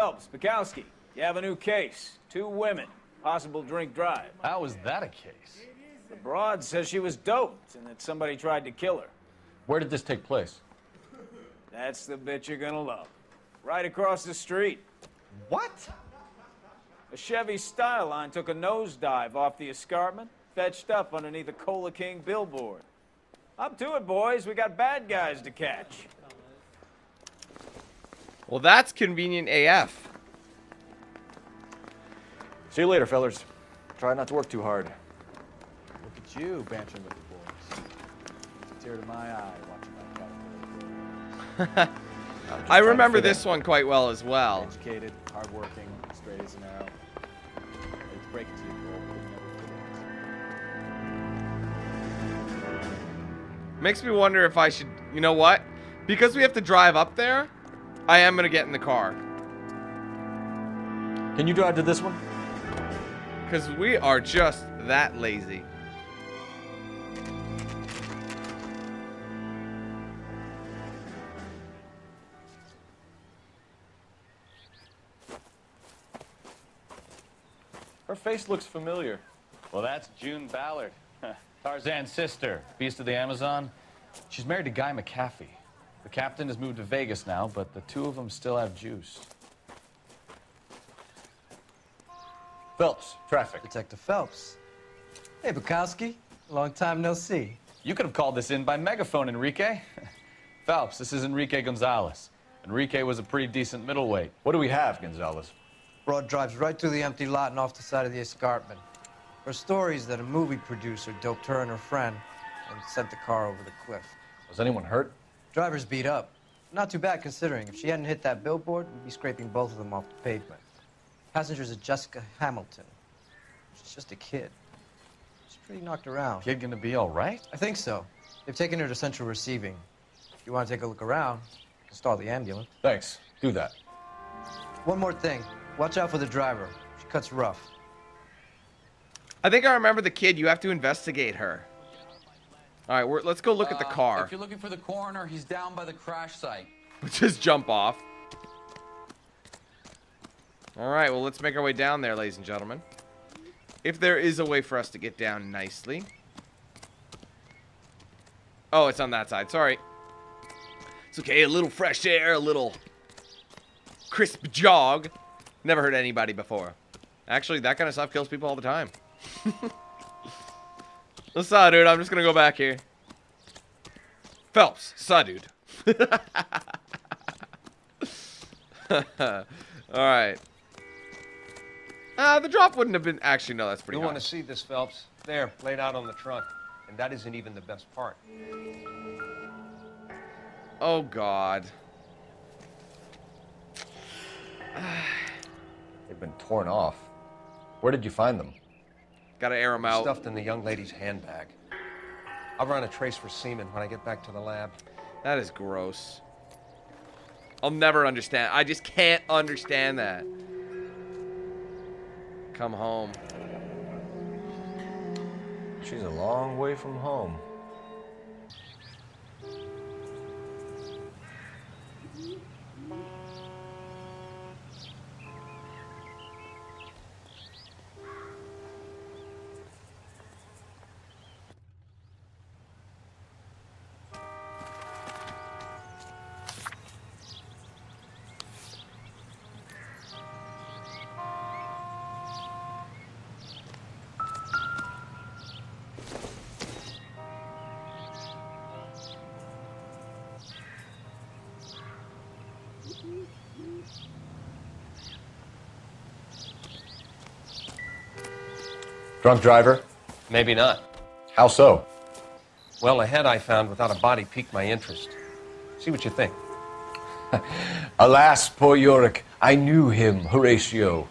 Phelps, Bukowski, you have a new case. 2 women, possible drink drive. How is that a case? The broad says she was doped and that somebody tried to kill her. Where did this take place? That's the bit you're gonna love. Right across the street. What? A Chevy Styline took a nosedive off the escarpment, fetched up underneath a Cola King billboard. Up to it, boys. We got bad guys to catch. Well, that's convenient AF. See you later, fellers. Try not to work too hard. Look at you, bantering with the boys. It's a tear to my eye watching that caterpillar. I remember this one quite well as well. Educated, hardworking, straight as an arrow. Let's break it to you, Cole. Never fit in. Makes me wonder if I should... You know what? Because we have to drive up there, I am going to get in the car. Can you drive to this one? Because we are just that lazy. Her face looks familiar. Well, that's June Ballard, Tarzan's sister, Beast of the Amazon. She's married to Guy McAfee. The captain has moved to Vegas now, but the 2 of them still have juice. Phelps, traffic. Detective Phelps. Hey, Bukowski. Long time no see. You could have called this in by megaphone, Enrique. Phelps, this is Enrique Gonzalez. Enrique was a pretty decent middleweight. What do we have, Gonzalez? Broad drives right through the empty lot and off the side of the escarpment. Her stories that a movie producer doped her and her friend and sent the car over the cliff. Was anyone hurt? Driver's beat up. Not too bad considering. If she hadn't hit that billboard, we'd be scraping both of them off the pavement. Passenger's a Jessica Hamilton. She's just a kid. She's pretty knocked around. Kid gonna be all right? I think so. They've taken her to central receiving. If you want to take a look around, you can stall the ambulance. Thanks. Do that. One more thing. Watch out for the driver. She cuts rough. I think I remember the kid. You have to investigate her. All right, let's go look at the car. If you're looking for the coroner, he's down by the crash site. Just jump off. All right, well, let's make our way down there, ladies and gentlemen. If there is a way for us to get down nicely. Oh, it's on that side. Sorry. It's okay. A little fresh air, a little crisp jog. Never hurt anybody before. Actually, that kind of stuff kills people all the time. Saw, dude. I'm just going to go back here. Phelps. Saw, dude. All right. The drop wouldn't have been... Actually, no, that's pretty You high. want to see this, Phelps? There, laid out on the trunk. And that isn't even the best part. Oh, God. They've been torn off. Where did you find them? Gotta air them out. Stuffed in the young lady's handbag. I'll run a trace for semen when I get back to the lab. That is gross. I'll never understand. I just can't understand that. Come home. She's a long way from home. Drunk driver? Maybe not. How so? Well, a head I found without a body piqued my interest. See what you think. Alas, poor Yorick, I knew him, Horatio.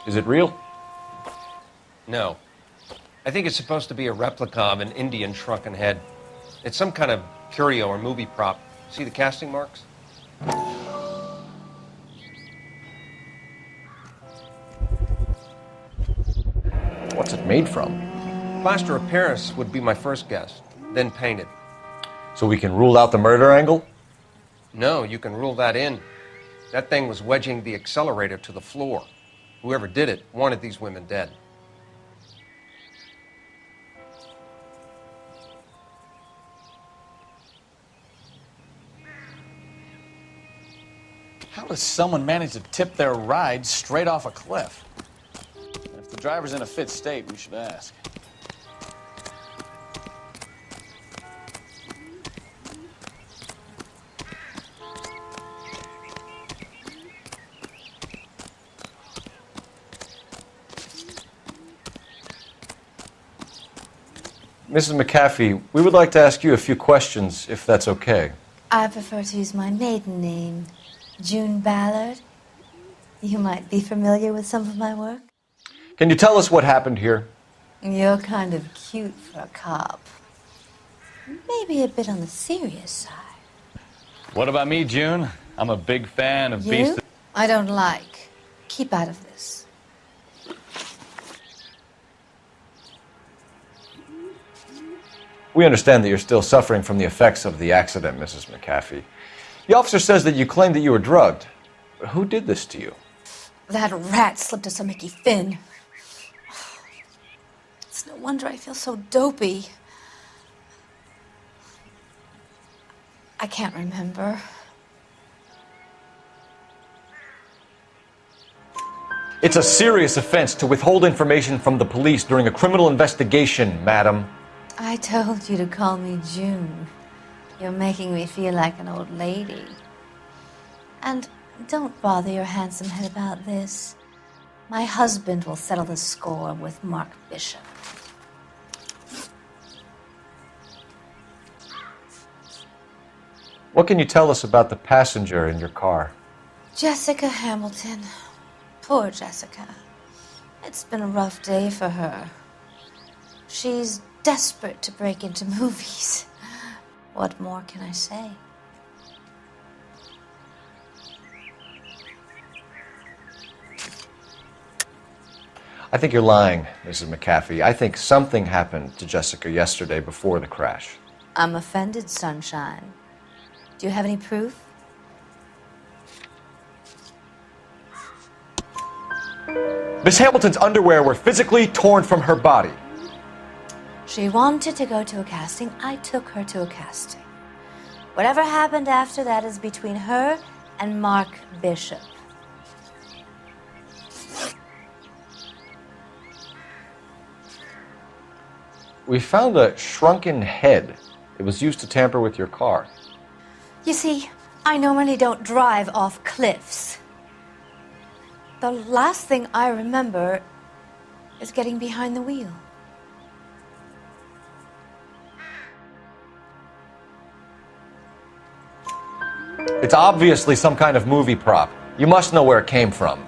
Is it real? No. I think it's supposed to be a replica of an Indian shrunken head. It's some kind of curio or movie prop. See the casting marks? What's it made from? Plaster of Paris would be my first guess, then painted. So we can rule out the murder angle? No, you can rule that in. That thing was wedging the accelerator to the floor. Whoever did it wanted these women dead. How does someone manage to tip their ride straight off a cliff? If the driver's in a fit state, we should ask. Mrs. McAfee, we would like to ask you a few questions, if that's okay. I prefer to use my maiden name, June Ballard. You might be familiar with some of my work. Can you tell us what happened here? You're kind of cute for a cop. Maybe a bit on the serious side. What about me, June? I'm a big fan of You? Beast. I don't like. Keep out of this. We understand that you're still suffering from the effects of the accident, Mrs. McAfee. The officer says that you claimed that you were drugged. Who did this to you? That rat slipped us a Mickey Finn. It's no wonder I feel so dopey. I can't remember. It's a serious offense to withhold information from the police during a criminal investigation, madam. I told you to call me June. You're making me feel like an old lady. And don't bother your handsome head about this. My husband will settle the score with Mark Bishop. What can you tell us about the passenger in your car? Jessica Hamilton. Poor Jessica. It's been a rough day for her. She's desperate to break into movies. What more can I say? I think you're lying, Mrs. McAfee. I think something happened to Jessica yesterday before the crash. I'm offended, Sunshine. Do you have any proof? Miss Hamilton's underwear were physically torn from her body. She wanted to go to a casting. I took her to a casting. Whatever happened after that is between her and Mark Bishop. We found a shrunken head. It was used to tamper with your car. You see, I normally don't drive off cliffs. The last thing I remember is getting behind the wheel. It's obviously some kind of movie prop. You must know where it came from.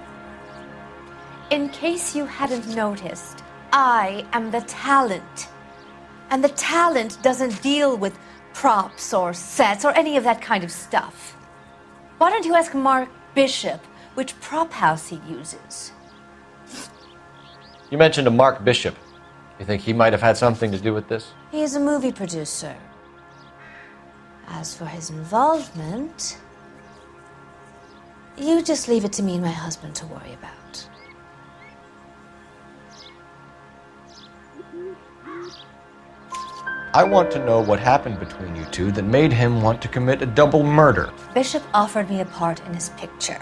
In case you hadn't noticed, I am the talent. And the talent doesn't deal with props or sets or any of that kind of stuff. Why don't you ask Mark Bishop which prop house he uses? You mentioned a Mark Bishop. You think he might have had something to do with this? He is a movie producer. As for his involvement, you just leave it to me and my husband to worry about. I want to know what happened between you two that made him want to commit a double murder. Bishop offered me a part in his picture.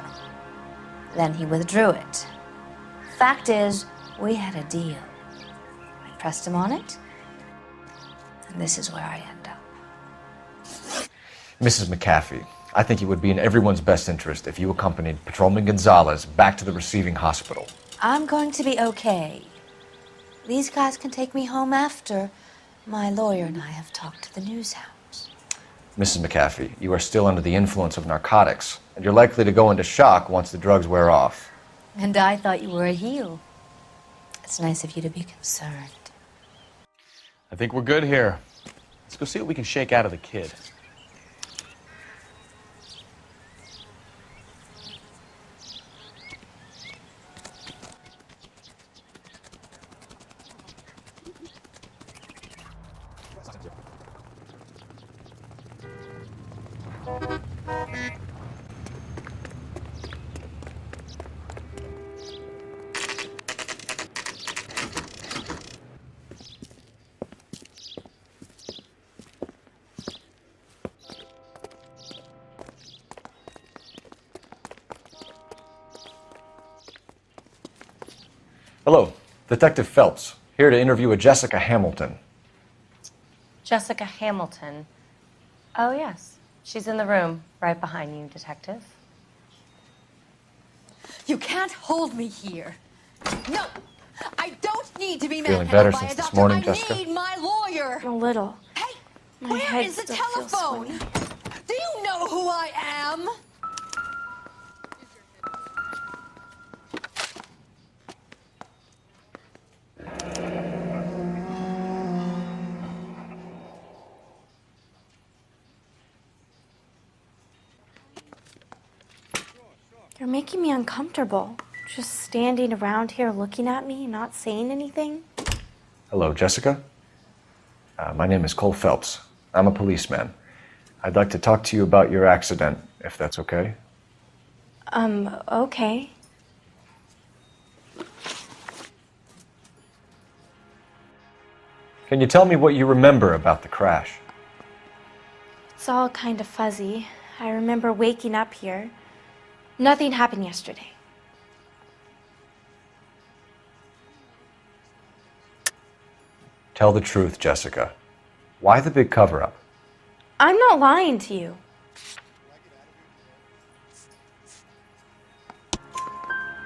Then he withdrew it. Fact is, we had a deal. I pressed him on it, and this is where I end up. Mrs. McAfee, I think it would be in everyone's best interest if you accompanied Patrolman Gonzalez back to the receiving hospital. I'm going to be okay. These guys can take me home after. My lawyer and I have talked to the news hounds. Mrs. McAfee, you are still under the influence of narcotics, and you're likely to go into shock once the drugs wear off. And I thought you were a heel. It's nice of you to be concerned. I think we're good here. Let's go see what we can shake out of the kid. Hello, Detective Phelps, here to interview a Jessica Hamilton. Jessica Hamilton. Oh, yes. She's in the room, right behind you, Detective. You can't hold me here. No, I don't need to be Feeling manhandled better by since a this doctor. morning, I Jessica? need my lawyer. A little. Hey, My where head is the still feels telephone? swimming. Do you know who I am? You're making me uncomfortable. Just standing around here looking at me, not saying anything. Hello, Jessica. My name is Cole Phelps. I'm a policeman. I'd like to talk to you about your accident, if that's okay. Okay. Can you tell me what you remember about the crash? It's all kind of fuzzy. I remember waking up here. Nothing happened yesterday. Tell the truth, Jessica. Why the big cover-up? I'm not lying to you.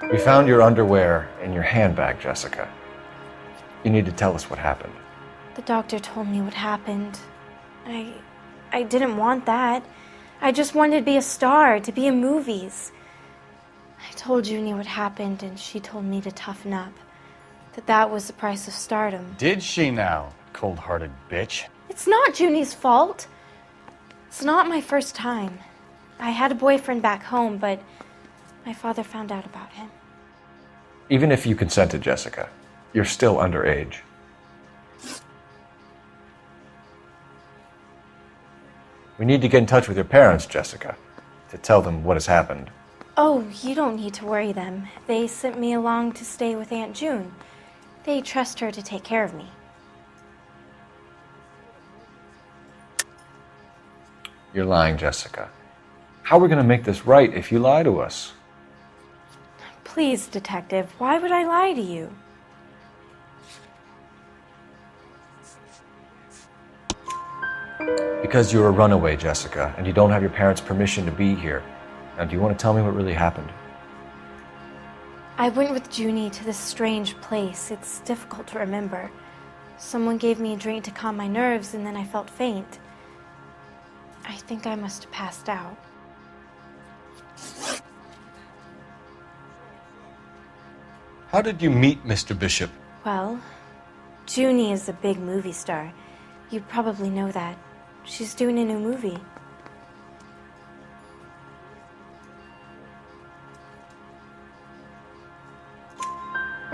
We found your underwear in your handbag, Jessica. You need to tell us what happened. The doctor told me what happened. I didn't want that. I just wanted to be a star, to be in movies. I told Junie what happened, and she told me to toughen up. That was the price of stardom. Did she now, cold-hearted bitch? It's not Junie's fault. It's not my first time. I had a boyfriend back home, but my father found out about him. Even if you consented, Jessica, you're still underage. We need to get in touch with your parents, Jessica, to tell them what has happened. Oh, you don't need to worry them. They sent me along to stay with Aunt June. They trust her to take care of me. You're lying, Jessica. How are we going to make this right if you lie to us? Please, Detective, why would I lie to you? Because you're a runaway, Jessica, and you don't have your parents' permission to be here. Now, do you want to tell me what really happened? I went with Junie to this strange place. It's difficult to remember. Someone gave me a drink to calm my nerves, and then I felt faint. I think I must have passed out. How did you meet Mr. Bishop? Well, Junie is a big movie star. You probably know that. She's doing a new movie.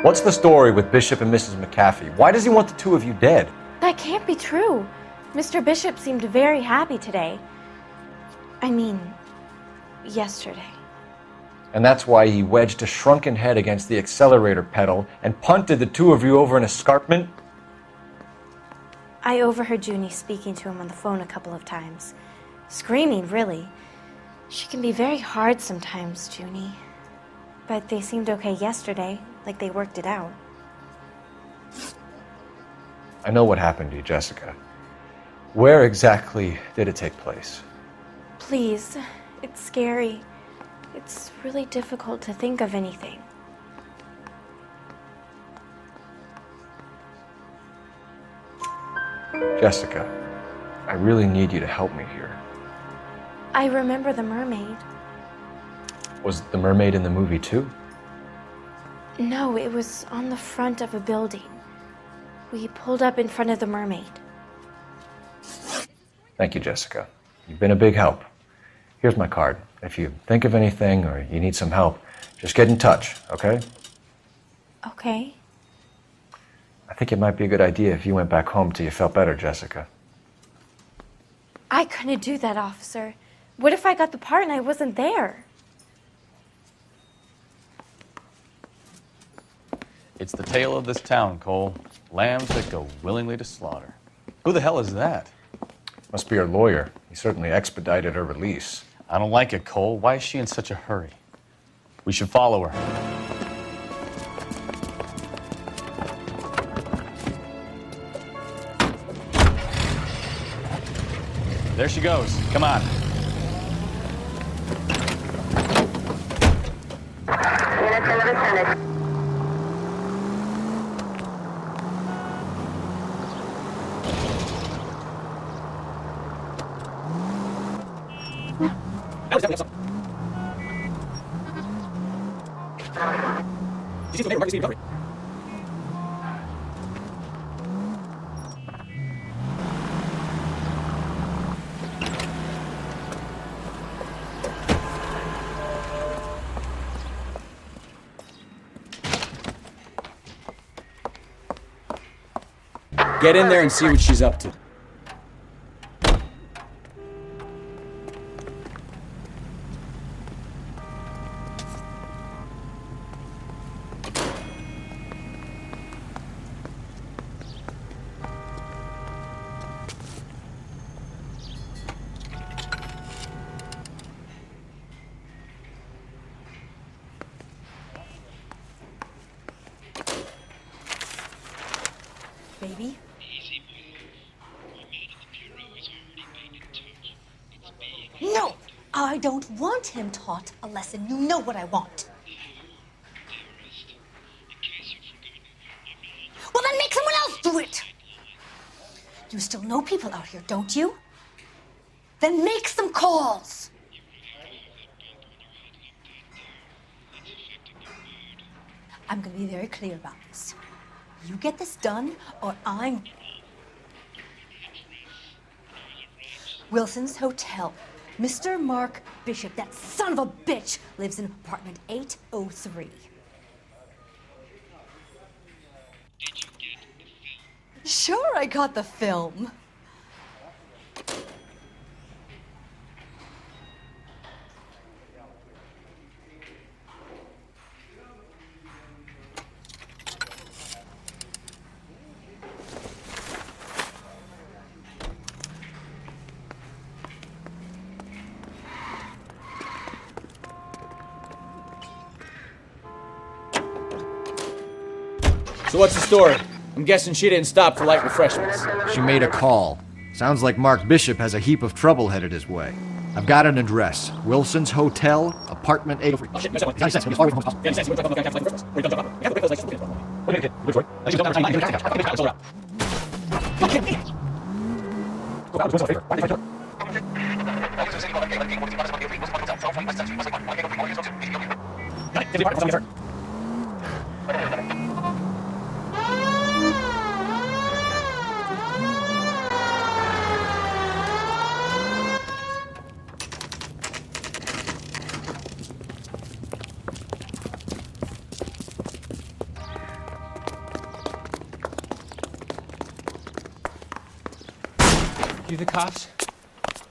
What's the story with Bishop and Mrs. McAfee? Why does he want the two of you dead? That can't be true. Mr. Bishop seemed very happy today. I mean, yesterday. And that's why he wedged a shrunken head against the accelerator pedal and punted the two of you over an escarpment? I overheard Junie speaking to him on the phone a couple of times. Screaming, really. She can be very hard sometimes, Junie. But they seemed okay yesterday, like they worked it out. I know what happened to you, Jessica. Where exactly did it take place? Please, it's scary. It's really difficult to think of anything. Jessica, I really need you to help me here. I remember the mermaid. Was the mermaid in the movie too? No, it was on the front of a building. We pulled up in front of the mermaid. Thank you, Jessica. You've been a big help. Here's my card. If you think of anything or you need some help, just get in touch, okay? Okay. I think it might be a good idea if you went back home till you felt better, Jessica. I couldn't do that, officer. What if I got the part and I wasn't there? It's the tale of this town, Cole. Lambs that go willingly to slaughter. Who the hell is that? Must be her lawyer. He certainly expedited her release. I don't like it, Cole. Why is she in such a hurry? We should follow her. There she goes. Come on. Get in there and see what she's up to. Baby? No! I don't want him taught a lesson. You know what I want. Well, then make someone else do it! You still know people out here, don't you? Then make some calls! I'm gonna be very clear about this. You get this done, or I'm... Wilson's Hotel. Mr. Mark Bishop, that son of a bitch, lives in apartment 803. Sure, I got the film. So what's the story? I'm guessing she didn't stop for light refreshments. She made a call. Sounds like Mark Bishop has a heap of trouble headed his way. I've got an address. Wilson's Hotel, apartment 803. Oh, shit. You the cops?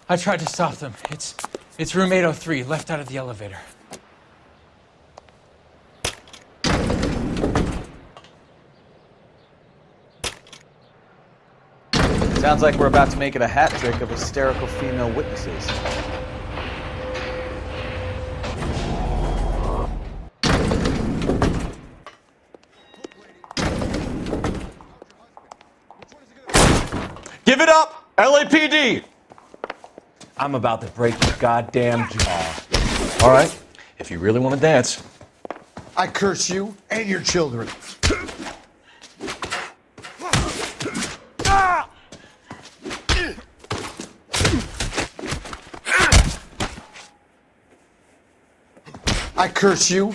I tried to stop them. It's room 803, left out of the elevator. Sounds like we're about to make it a hat trick of hysterical female witnesses. Give it up! LAPD! I'm about to break your goddamn jaw. All right, if you really want to dance. I curse you and your children. I curse you.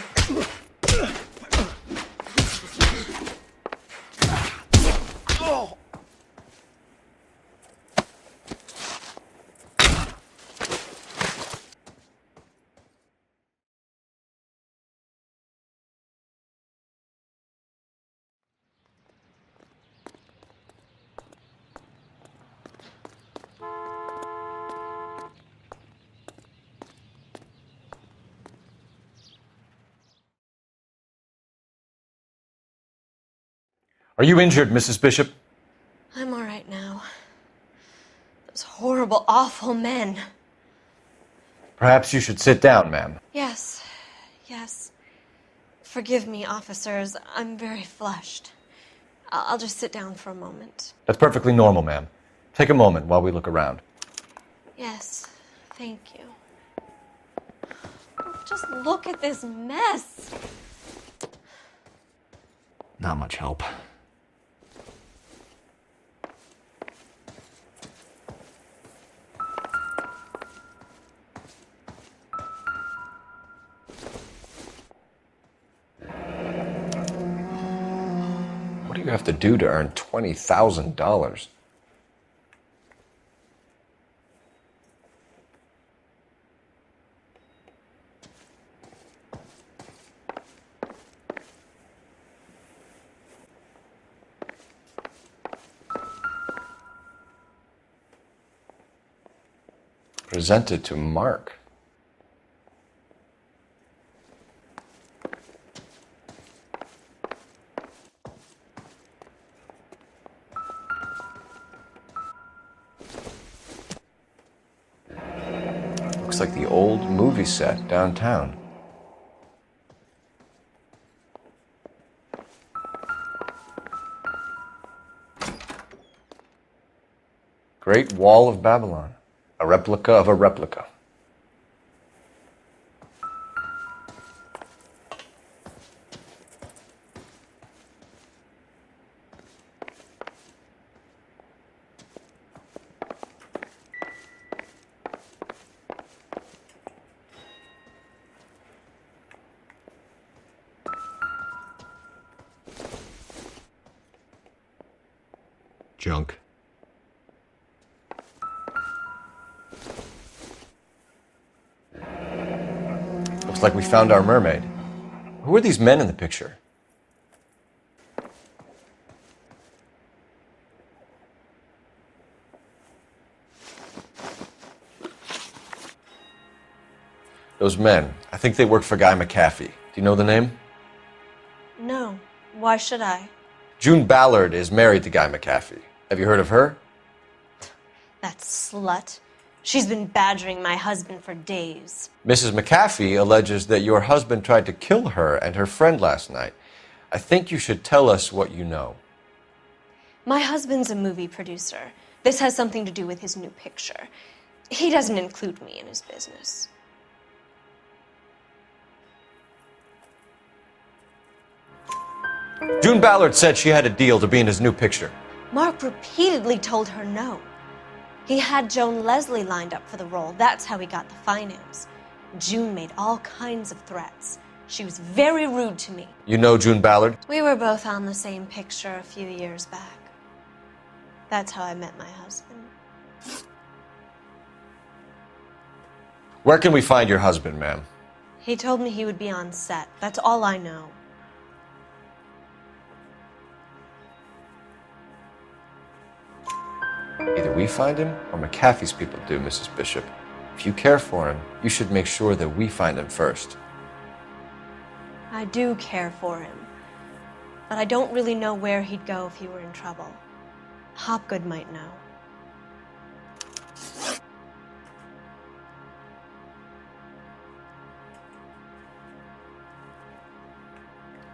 Are you injured, Mrs. Bishop? I'm all right now. Those horrible, awful men. Perhaps you should sit down, ma'am. Yes. Forgive me, officers. I'm very flushed. I'll just sit down for a moment. That's perfectly normal, ma'am. Take a moment while we look around. Yes, thank you. Just look at this mess. Not much help. What do you have to do to earn $20,000? Presented to Mark. Looks like the old movie set downtown. Great Wall of Babylon. A replica of a replica. Junk. Looks like we found our mermaid. Who are these men in the picture? Those men, I think they work for Guy McAfee. Do you know the name? No. Why should I? June Ballard is married to Guy McAfee. Have you heard of her? That slut. She's been badgering my husband for days. Mrs. McAfee alleges that your husband tried to kill her and her friend last night. I think you should tell us what you know. My husband's a movie producer. This has something to do with his new picture. He doesn't include me in his business. June Ballard said she had a deal to be in his new picture. Mark repeatedly told her no. He had Joan Leslie lined up for the role. That's how he got the finance. June made all kinds of threats. She was very rude to me. You know June Ballard? We were both on the same picture a few years back. That's how I met my husband. Where can we find your husband, ma'am? He told me he would be on set. That's all I know. Either we find him or McAfee's people do, Mrs. Bishop. If you care for him, you should make sure that we find him first. I do care for him, but I don't really know where he'd go if he were in trouble. Hopgood might know.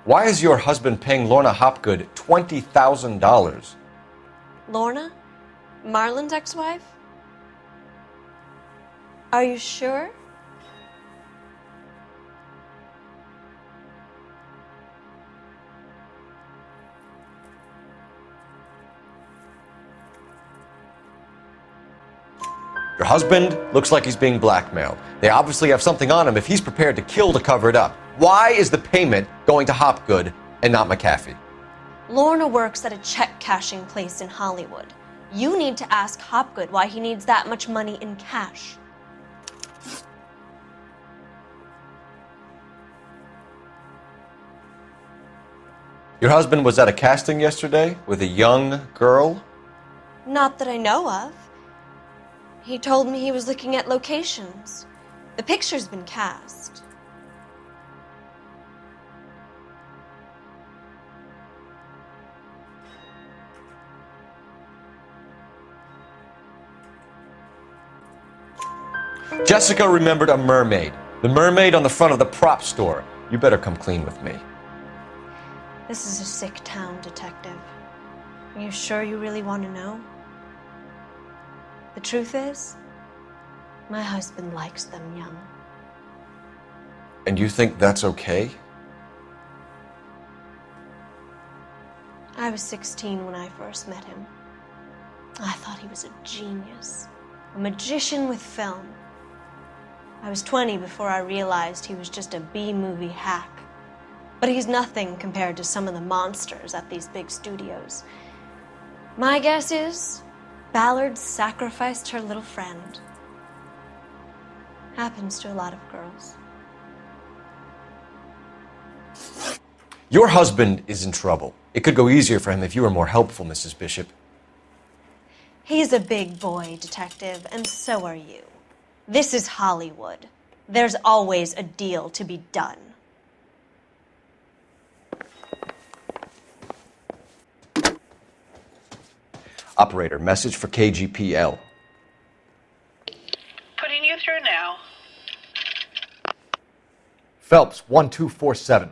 Why is your husband paying Lorna Hopgood $20,000? Lorna? Marlon's ex-wife? Are you sure? Your husband looks like he's being blackmailed. They obviously have something on him if he's prepared to kill to cover it up. Why is the payment going to Hopgood and not McAfee? Lorna works at a check-cashing place in Hollywood. You need to ask Hopgood why he needs that much money in cash. Your husband was at a casting yesterday with a young girl? Not that I know of. He told me he was looking at locations. The picture's been cast. Jessica remembered a mermaid. The mermaid on the front of the prop store. You better come clean with me. This is a sick town, Detective. Are you sure you really want to know? The truth is, My husband likes them young. And you think that's okay? I was 16 when I first met him. I thought he was a genius, a magician with film. I was 20 before I realized he was just a B-movie hack. But he's nothing compared to some of the monsters at these big studios. My guess is Ballard sacrificed her little friend. Happens to a lot of girls. Your husband is in trouble. It could go easier for him if you were more helpful, Mrs. Bishop. He's a big boy, Detective, and so are you. This is Hollywood. There's always a deal to be done. Operator, message for KGPL. Putting you through now. Phelps, 1247.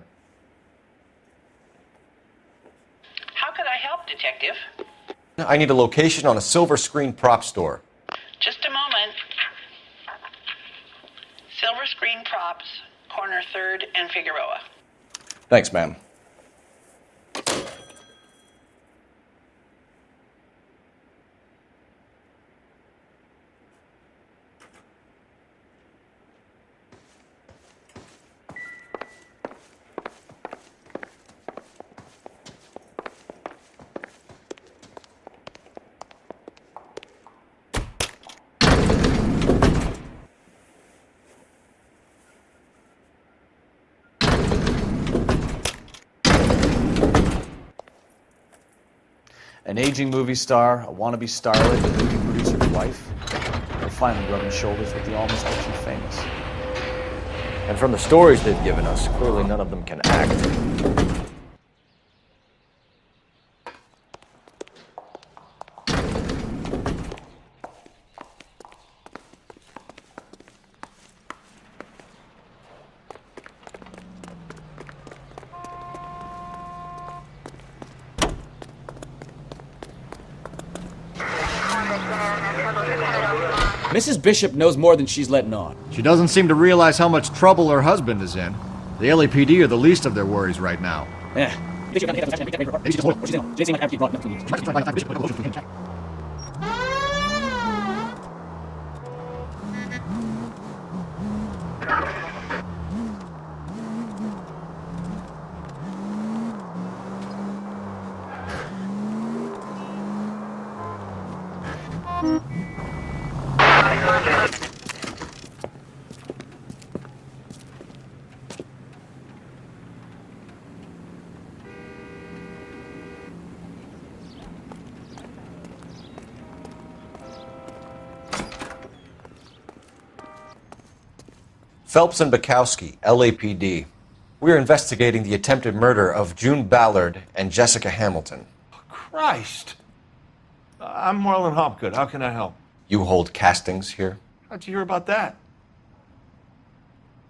How could I help, Detective? I need a location on a silver screen prop store. Just a moment. Silver Screen Props, corner 3rd and Figueroa. Thanks, ma'am. An aging movie star, a wannabe starlet, a movie producer's wife. They're finally rubbing shoulders with the almost rich and famous. And from the stories they've given us, clearly none of them can act. Mrs. Bishop knows more than she's letting on. She doesn't seem to realize how much trouble her husband is in. The LAPD are the least of their worries right now. Yeah. Phelps and Bukowski, LAPD. We're investigating the attempted murder of June Ballard and Jessica Hamilton. Christ. I'm Marlon Hopgood. How can I help? You hold castings here? How'd you hear about that?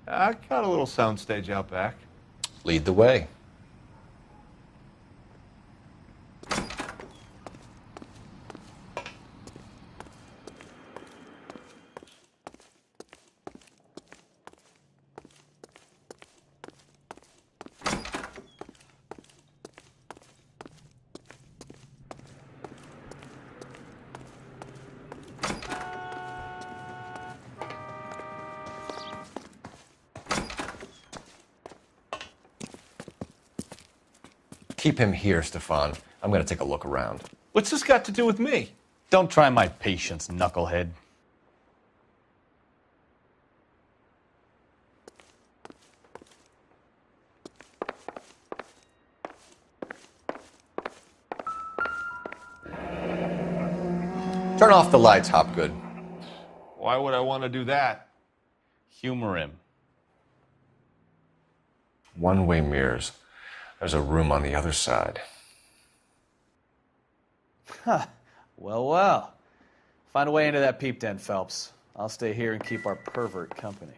I got a little soundstage out back. Lead the way. Keep him here, Stefan. I'm going to take a look around. What's this got to do with me? Don't try my patience, knucklehead. Turn off the lights, Hopgood. Why would I want to do that? Humor him. One-way mirrors. There's a room on the other side. Huh. Well, well. Find a way into that peep den, Phelps. I'll stay here and keep our pervert company.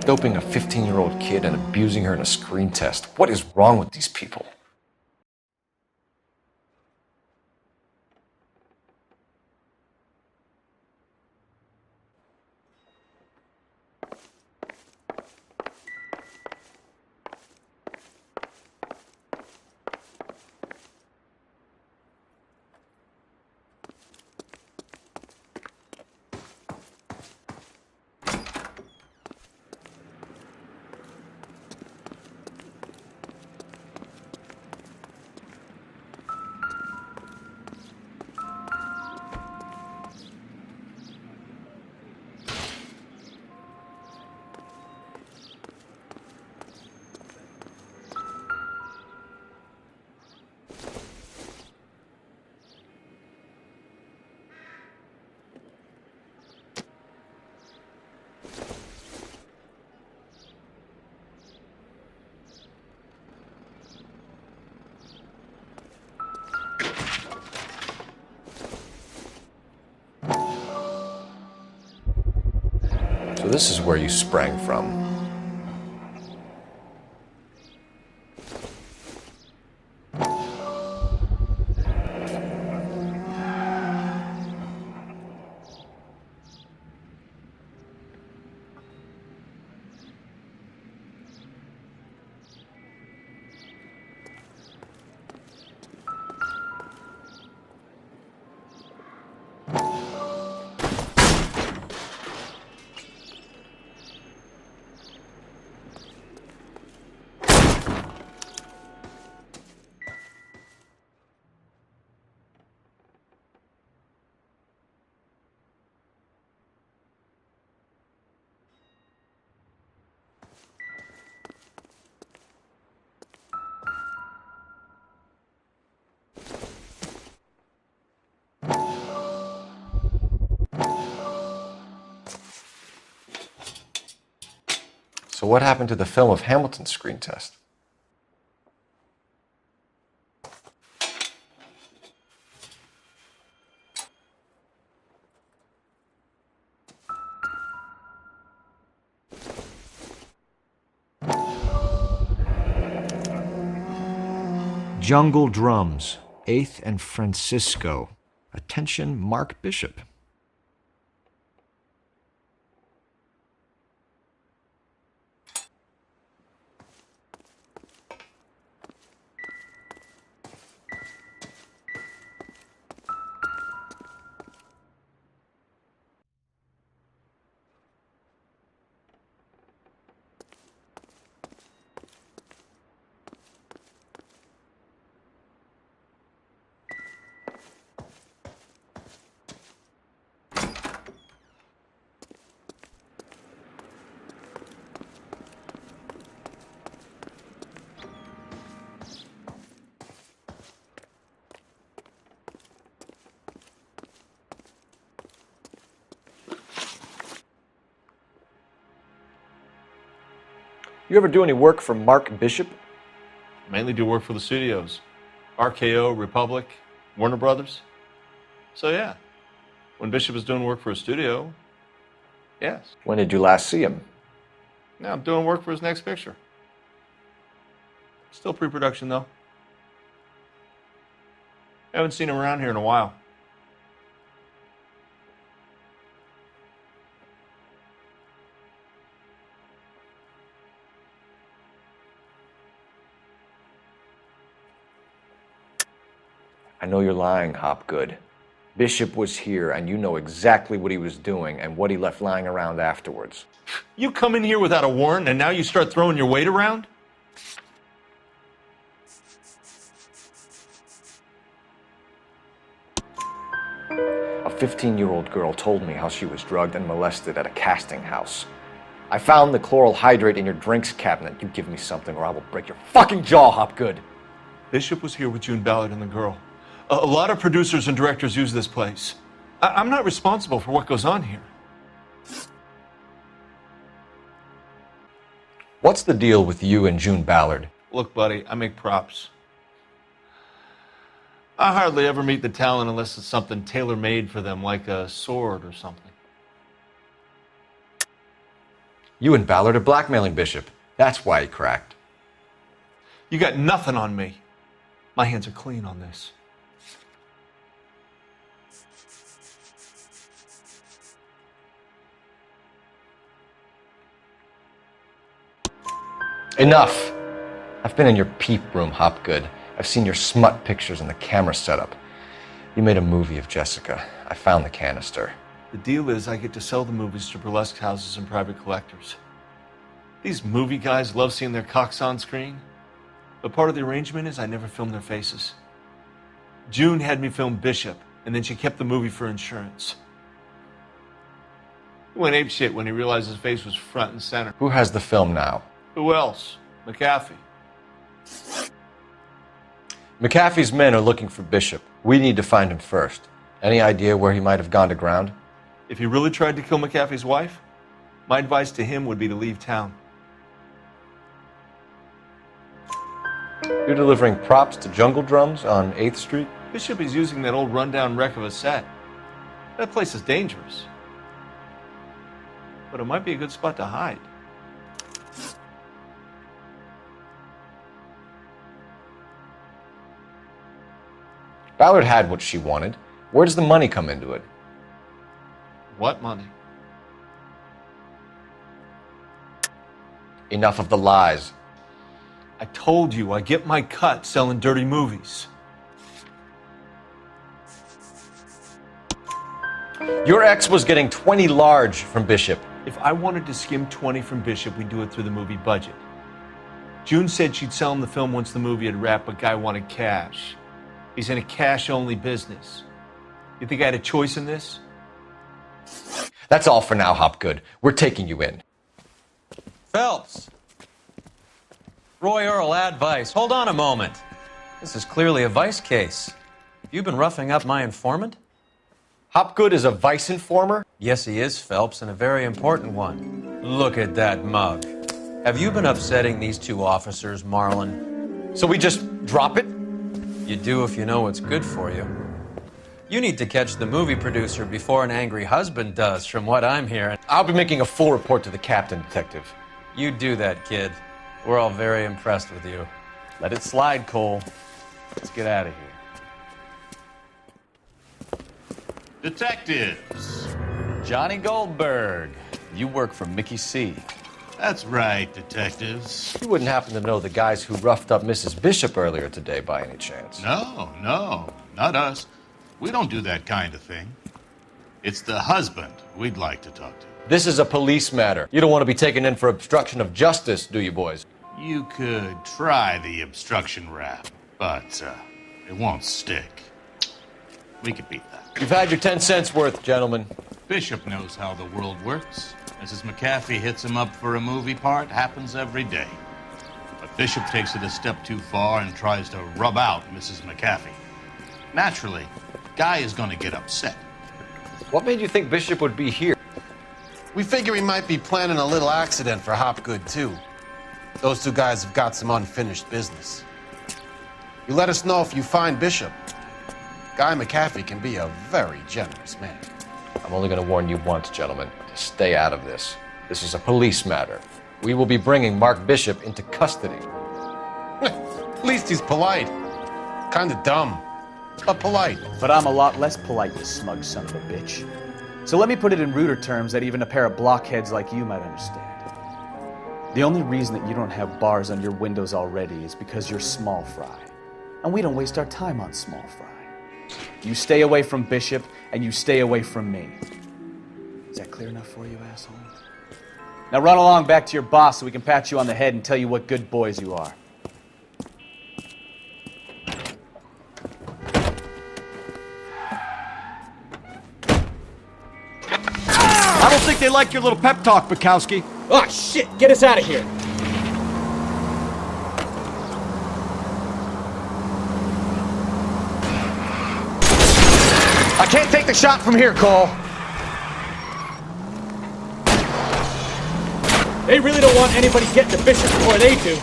Doping a 15-year-old kid and abusing her in a screen test. What is wrong with these people? So this is where you sprang from. So what happened to the film of Hamilton's screen test? Jungle Drums, 8th and Francisco. Attention, Mark Bishop. You ever do any work for Mark Bishop? Mainly do work for the studios. RKO, Republic, Warner Brothers. So yeah, when Bishop is doing work for a studio, yes. When did you last see him? Now I'm doing work for his next picture. Still pre-production though. Haven't seen him around here in a while. I know you're lying, Hopgood. Bishop was here, and you know exactly what he was doing and what he left lying around afterwards. You come in here without a warrant, and now you start throwing your weight around? A 15-year-old girl told me how she was drugged and molested at a casting house. I found the chloral hydrate in your drinks cabinet. You give me something or I will break your fucking jaw, Hopgood. Bishop was here with June Ballard and the girl. A lot of producers and directors use this place. I'm not responsible for what goes on here. What's the deal with you and June Ballard? Look, buddy, I make props. I hardly ever meet the talent unless it's something tailor-made for them, like a sword or something. You and Ballard are blackmailing Bishop. That's why he cracked. You got nothing on me. My hands are clean on this. Enough! I've been in your peep room, Hopgood. I've seen your smut pictures and the camera setup. You made a movie of Jessica. I found the canister. The deal is I get to sell the movies to burlesque houses and private collectors. These movie guys love seeing their cocks on screen, but part of the arrangement is I never film their faces. June had me film Bishop, and then she kept the movie for insurance. He went apeshit when he realized his face was front and center. Who has the film now? Who else? McAfee. McAfee's men are looking for Bishop. We need to find him first. Any idea where he might have gone to ground? If he really tried to kill McAfee's wife, my advice to him would be to leave town. You're delivering props to Jungle Drums on 8th Street? Bishop is using that old rundown wreck of a set. That place is dangerous. But it might be a good spot to hide. Ballard had what she wanted. Where does the money come into it? What money? Enough of the lies. I told you I get my cut selling dirty movies. Your ex was getting 20 large from Bishop. If I wanted to skim 20 from Bishop, we'd do it through the movie budget. June said she'd sell him the film once the movie had wrapped, but Guy wanted cash. He's in a cash-only business. You think I had a choice in this? That's all for now, Hopgood. We're taking you in. Phelps! Roy Earl, advice. Hold on a moment. This is clearly a vice case. You've been roughing up my informant? Hopgood is a vice informer? Yes, he is, Phelps, and a very important one. Look at that mug. Have you been upsetting these two officers, Marlon? So we just drop it? You do if you know what's good for you. You need to catch the movie producer before an angry husband does, from what I'm hearing. I'll be making a full report to the captain, Detective. You do that, kid. We're all very impressed with you. Let it slide, Cole. Let's get out of here. Detectives. Johnny Goldberg. You work for Mickey C. That's right, detectives. You wouldn't happen to know the guys who roughed up Mrs. Bishop earlier today by any chance? No, not us. We don't do that kind of thing. It's the husband we'd like to talk to. This is a police matter. You don't want to be taken in for obstruction of justice, do you, boys? You could try the obstruction rap, but it won't stick. We could beat that. You've had your 10 cents worth, gentlemen. Bishop knows how the world works. Mrs. McAfee hits him up for a movie part, happens every day. But Bishop takes it a step too far and tries to rub out Mrs. McAfee. Naturally, Guy is going to get upset. What made you think Bishop would be here? We figure he might be planning a little accident for Hopgood, too. Those two guys have got some unfinished business. You let us know if you find Bishop. Guy McAfee can be a very generous man. I'm only going to warn you once, gentlemen, to stay out of this. This is a police matter. We will be bringing Mark Bishop into custody. At least he's polite. Kinda dumb, but polite. But I'm a lot less polite, you smug son of a bitch. So let me put it in ruder terms that even a pair of blockheads like you might understand. The only reason that you don't have bars on your windows already is because you're small fry. And we don't waste our time on small fry. You stay away from Bishop, and you stay away from me. Is that clear enough for you, asshole? Now run along back to your boss so we can pat you on the head and tell you what good boys you are. I don't think they like your little pep talk, Bukowski. Oh, shit! Get us out of here! I can't take the shot from here, Cole. They really don't want anybody getting to Bishop before they do.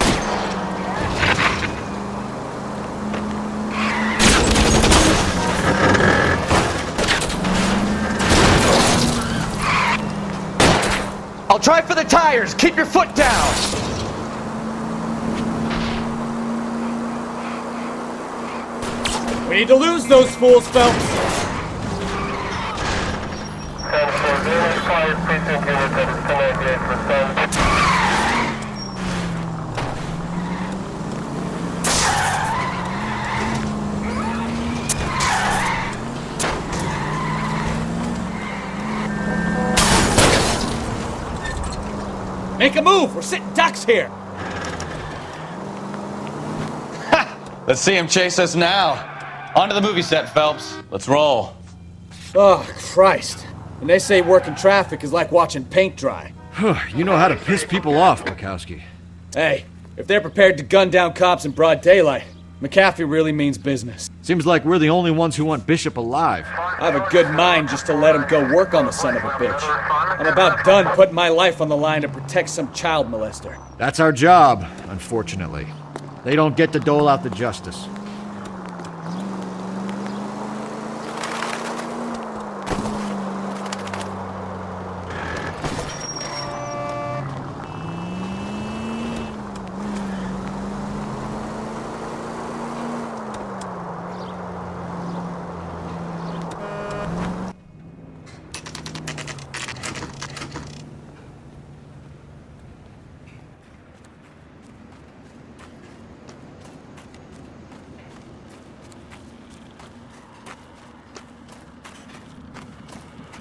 I'll try for the tires. Keep your foot down. We need to lose those fools, Phelps. Make a move! We're sitting ducks here! Let's see him chase us now. Onto the movie set, Phelps. Let's roll. Oh, Christ. And they say working traffic is like watching paint dry. You know how to piss people off, Bukowski. Hey, if they're prepared to gun down cops in broad daylight, McAfee really means business. Seems like we're the only ones who want Bishop alive. I have a good mind just to let him go work on the son of a bitch. I'm about done putting my life on the line to protect some child molester. That's our job, unfortunately. They don't get to dole out the justice.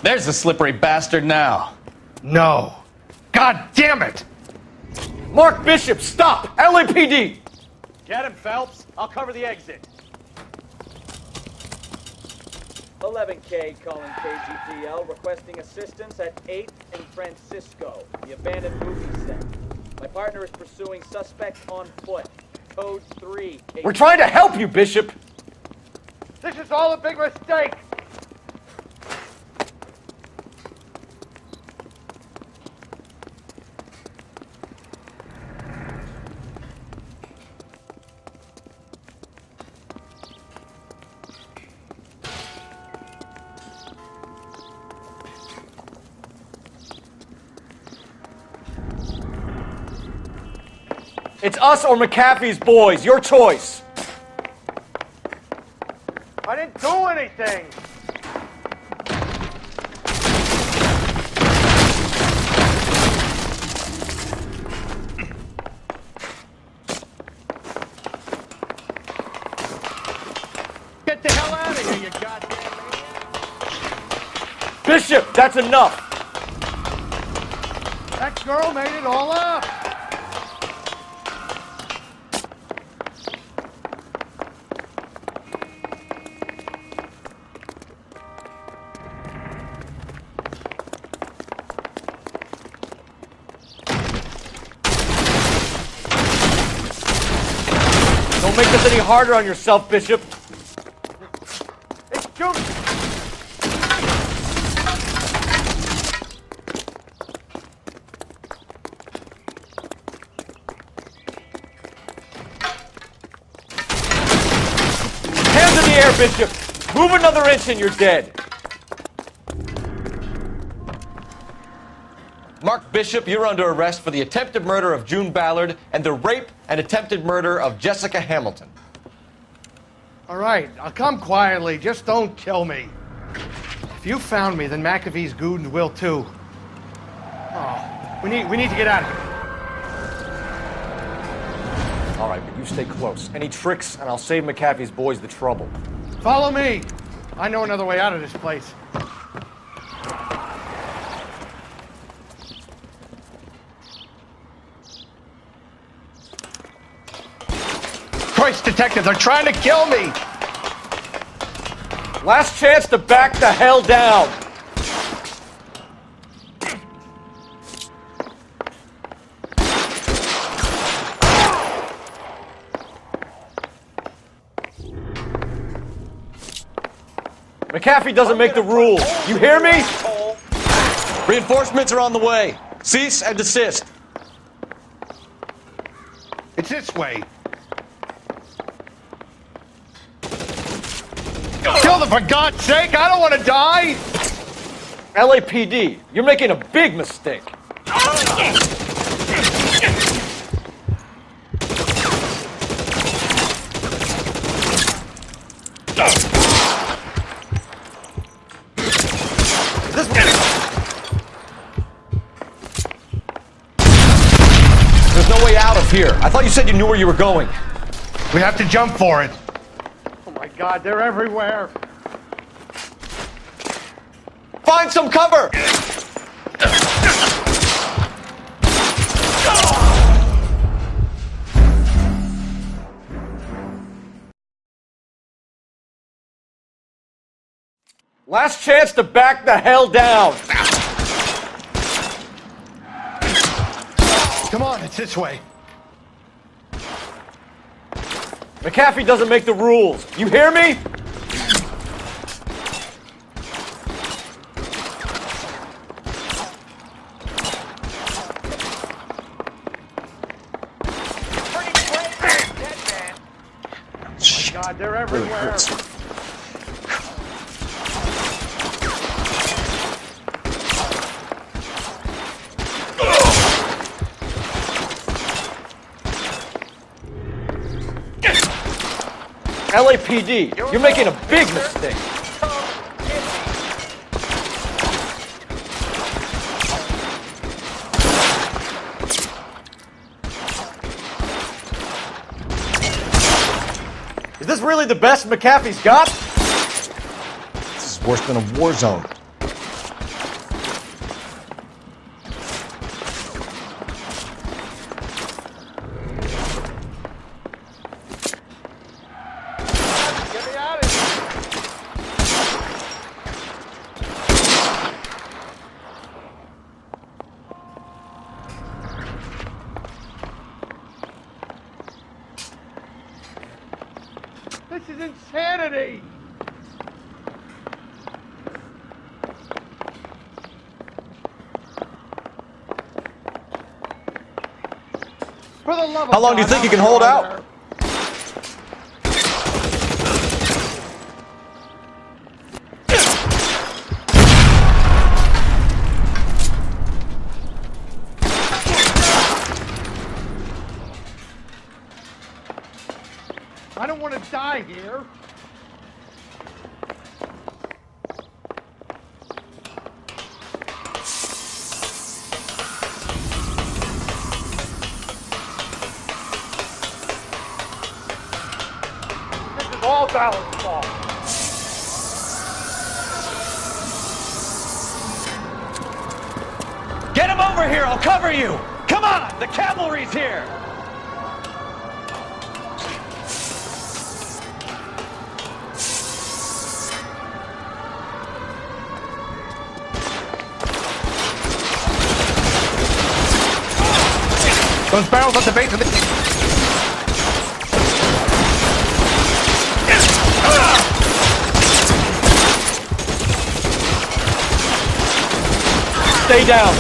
There's the slippery bastard now. No. God damn it! Mark Bishop, stop! LAPD! Get him, Phelps. I'll cover the exit. 11K calling KGPL, requesting assistance at 8th and Francisco, the abandoned movie set. My partner is pursuing suspect on foot. Code 3. We're trying to help you, Bishop! This is all a big mistake. It's us or McAfee's boys. Your choice. I didn't do anything. Get the hell out of here, you goddamn maniac. Bishop, that's enough. That girl made it all up. Don't make this any harder on yourself, Bishop. It's Judy. Hands in the air, Bishop. Move another inch and you're dead. Mark Bishop, you're under arrest for the attempted murder of June Ballard and the rape and attempted murder of Jessica Hamilton. All right, I'll come quietly. Just don't kill me. If you found me, then McAfee's goons will too. Oh, we need to get out of here. All right, but you stay close. Any tricks, and I'll save McAfee's boys the trouble. Follow me. I know another way out of this place. Christ, detectives are trying to kill me! Last chance to back the hell down! McAfee doesn't make the rules. You hear me? Reinforcements are on the way. Cease and desist. It's this way. Kill them, for God's sake! I don't want to die! LAPD, you're making a big mistake. There's no way out of here. I thought you said you knew where you were going. We have to jump for it. Oh my God, they're everywhere. Find some cover! Last chance to back the hell down! Come on, it's this way. McAfee doesn't make the rules. You hear me? Oh my God, they're everywhere. LAPD, you're making a big mistake. Is this really the best McAfee's got? This is worse than a war zone. This is insanity! For the love of How long do you God, think you can hold out? I don't want to die here. This is all Dallas' fault. Get him over here, I'll cover you! Come on, the cavalry's here! Those barrels at the base of the... Stay down.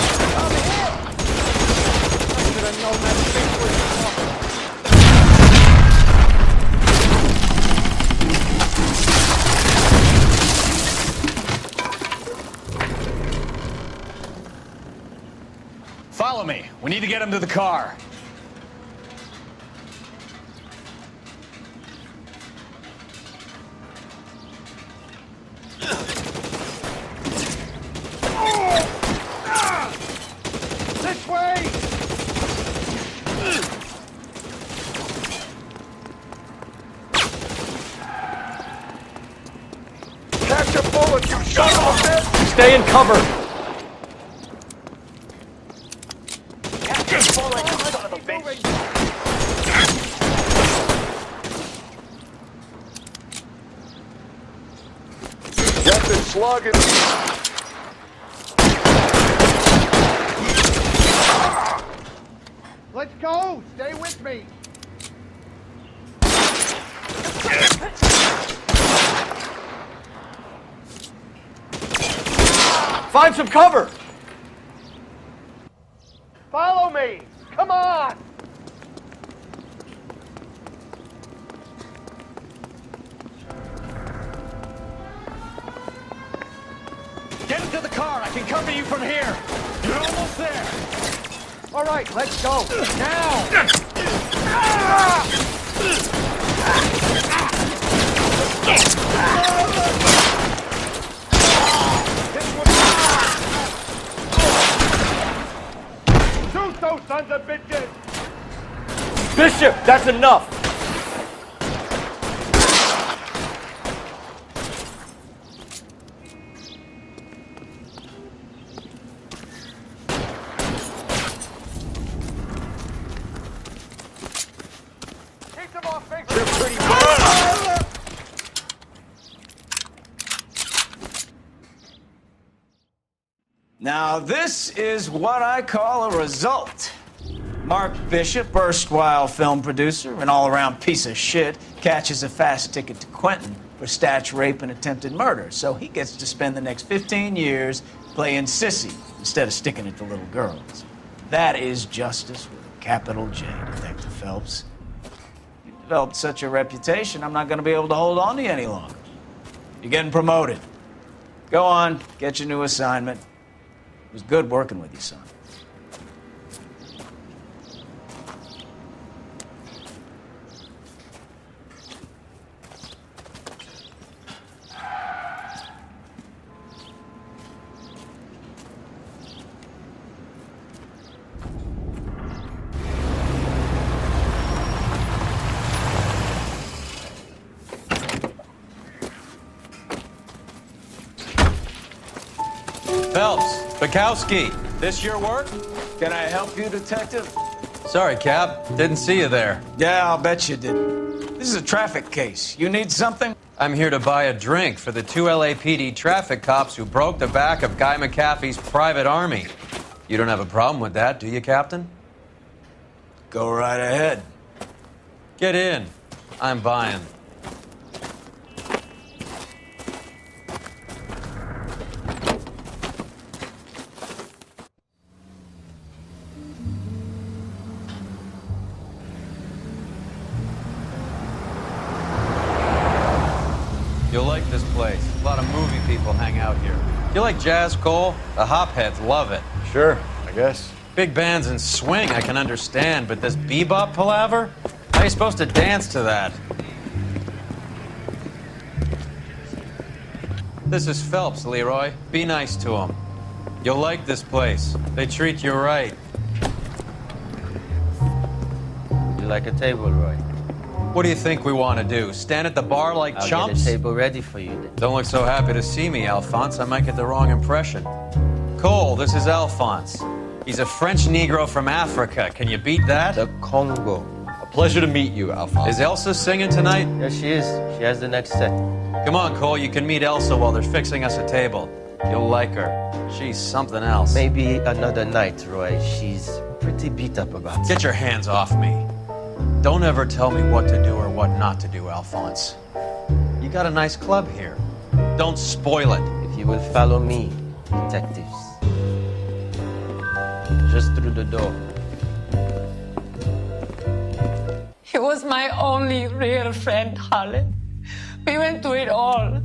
Follow me. We need to get him to the car. This way! Catch a bullet, you son of a bitch! Stay in cover. Get this slugging. Let's go! Stay with me! Find some cover. Follow me! Come on! Get into the car. I can cover you from here. You're almost there. All right, let's go. Now! Shoot those sons of bitches! Bishop, that's enough! Now, this is what I call a result. Mark Bishop, erstwhile film producer and all-around piece of shit, catches a fast ticket to Quentin for statch rape and attempted murder, so he gets to spend the next 15 years playing sissy instead of sticking it to little girls. That is justice with a capital J, Detective Phelps. You've developed such a reputation, I'm not going to be able to hold on to you any longer. You're getting promoted. Go on, get your new assignment. It was good working with you, son. Phelps, Bukowski, this your work? Can I help you, Detective? Sorry, Cap. Didn't see you there. Yeah, I'll bet you didn't. This is a traffic case. You need something? I'm here to buy a drink for the 2 LAPD traffic cops who broke the back of Guy McAfee's private army. You don't have a problem with that, do you, Captain? Go right ahead. Get in. I'm buying. You'll like this place. A lot of movie people hang out here. You like jazz, Cole? The hopheads love it. Sure, I guess. Big bands and swing I can understand, but this bebop palaver? How are you supposed to dance to that? This is Phelps, Leroy. Be nice to him. You'll like this place. They treat you right. Would you like a table, Roy? What do you think we want to do? Stand at the bar like I'll chumps? get a table ready for you then. Don't look so happy to see me, Alphonse. I might get the wrong impression. Cole, this is Alphonse. He's a French Negro from Africa. Can you beat that? The Congo. A pleasure to meet you, Alphonse. Is Elsa singing tonight? Yes, she is. She has the next set. Come on, Cole. You can meet Elsa while they're fixing us a table. You'll like her. She's something else. Maybe another night, Roy. She's pretty beat up about it. Get your hands off me. Don't ever tell me what to do or what not to do, Alphonse. You got a nice club here. Don't spoil it. If you will follow me, detectives. Just through the door. He was my only real friend, Harlan. We went through it all.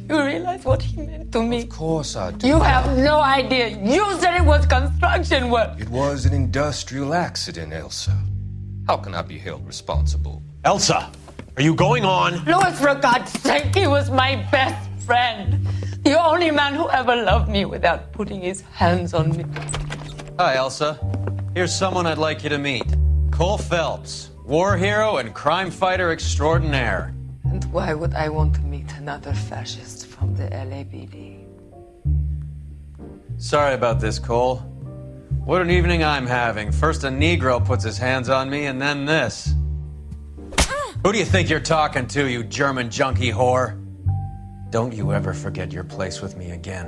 Do you realize what he meant to me? Of course I do. You have no idea. You said it was construction work. It was an industrial accident, Elsa. How can I be held responsible? Elsa, are you going on? Louis, for God's sake, he was my best friend. The only man who ever loved me without putting his hands on me. Hi, Elsa. Here's someone I'd like you to meet. Cole Phelps, war hero and crime fighter extraordinaire. And why would I want to meet another fascist from the LAPD? Sorry about this, Cole. What an evening I'm having. First a Negro puts his hands on me, and then this. Who do you think you're talking to, you German junkie whore? Don't you ever forget your place with me again.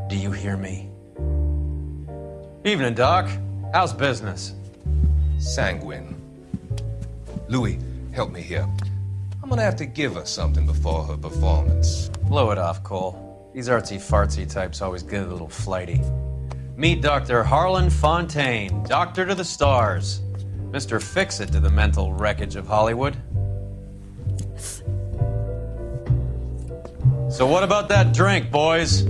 Do you hear me? Evening, Doc. How's business? Sanguine. Louis, help me here. I'm gonna have to give her something before her performance. Blow it off, Cole. These artsy-fartsy types always get a little flighty. Meet Dr. Harlan Fontaine, doctor to the stars. Mr. Fix-It to the mental wreckage of Hollywood. So what about that drink, boys?